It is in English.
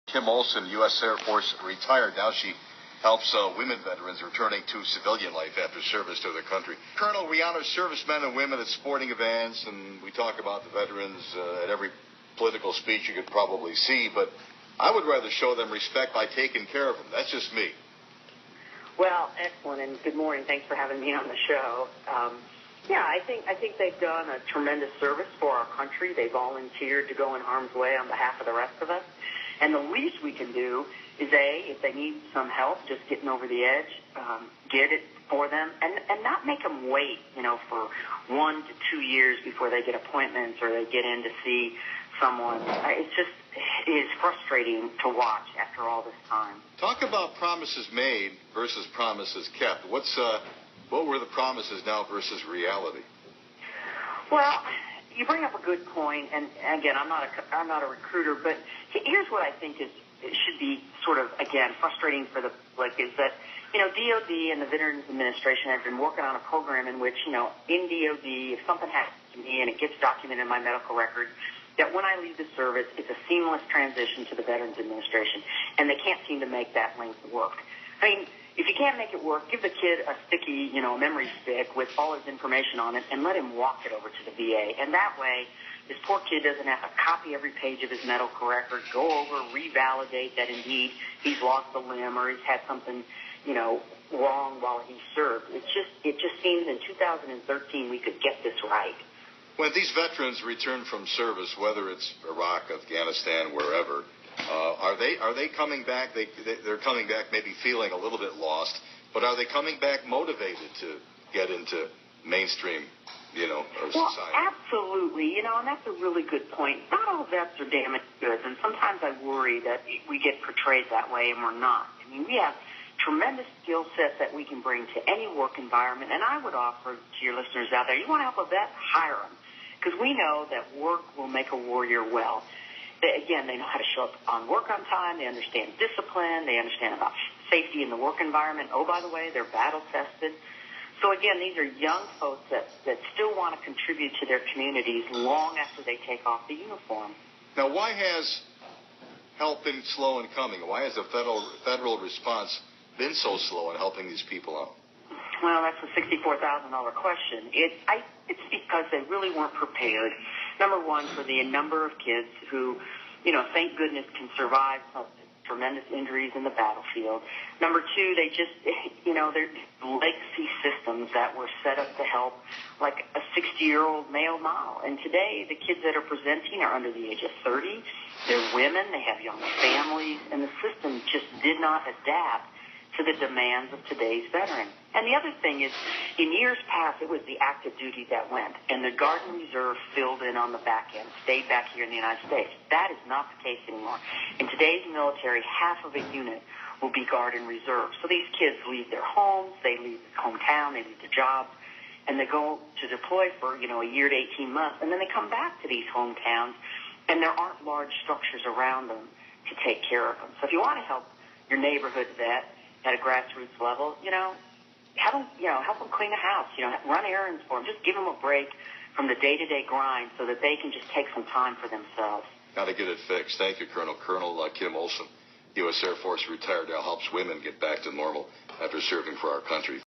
Kim Olson, U.S. Air Force retired. Now she helps women veterans returning to civilian life after service to their country. Colonel, we honor servicemen and women at sporting events, and we talk about the veterans at every political speech you could probably see, but I would rather show them respect by taking care of them. That's just me. Well, excellent, and good morning. Thanks for having me on the show. I think they've done a tremendous service for our country. They volunteered to go in harm's way on behalf of the rest of us. And the least we can do is, if they need some help just getting over the edge, get it for them and not make them wait, for 1 to 2 years before they get appointments or they get in to see someone. It is frustrating to watch after all this time. Talk about promises made versus promises kept. What were the promises now versus reality? Well, you bring up a good point, and again, I'm not a recruiter, but here's what I think it should be sort of, again, frustrating for the public is that, DOD and the Veterans Administration have been working on a program in which, in DOD, if something happens to me and it gets documented in my medical records, that when I leave the service, it's a seamless transition to the Veterans Administration, and they can't seem to make that link work. I mean, if you can't make it work, give the kid a sticky, memory stick with all his information on it and let him walk it over to the VA. And that way, this poor kid doesn't have to copy every page of his medical record, go over, revalidate that indeed he's lost a limb or he's had something, wrong while he served. It just seems in 2013 we could get this right. When these veterans return from service, whether it's Iraq, Afghanistan, wherever, are they coming back? They're coming back maybe feeling a little bit lost, but are they coming back motivated to get into mainstream, society? Well, absolutely, and that's a really good point. Not all vets are damaged goods, and sometimes I worry that we get portrayed that way, and we're not. I mean, we have tremendous skill sets that we can bring to any work environment, and I would offer to your listeners out there, you want to help a vet, hire them, because we know that work will make a warrior well. They know how to show up on work on time. They understand discipline. They understand about safety in the work environment. Oh, by the way, they're battle tested. So again, these are young folks that still want to contribute to their communities long after they take off the uniform. Now, why has help been slow in coming? Why has the federal response been so slow in helping these people out? Well, that's a $64,000 question. It's because they really weren't prepared. Number one, for the number of kids who, thank goodness can survive tremendous injuries in the battlefield. Number two, they just, they're legacy systems that were set up to help like a 60-year-old male now. And today, the kids that are presenting are under the age of 30. They're women. They have young families. And the system just did not adapt to the demands of today's veteran. And the other thing is, in years past, it was the active duty that went, and the Guard and Reserve filled in on the back end, stayed back here in the United States. That is not the case anymore. In today's military, half of a unit will be Guard and Reserve. So these kids leave their homes, they leave their hometown, they leave their jobs, and they go to deploy for, a year to 18 months, and then they come back to these hometowns, and there aren't large structures around them to take care of them. So if you want to help your neighborhood vet at a grassroots level, help them clean the house, run errands for them. Just give them a break from the day-to-day grind so that they can just take some time for themselves. Got to get it fixed. Thank you, Colonel. Colonel Kim Olson, U.S. Air Force retired, now helps women get back to normal after serving for our country.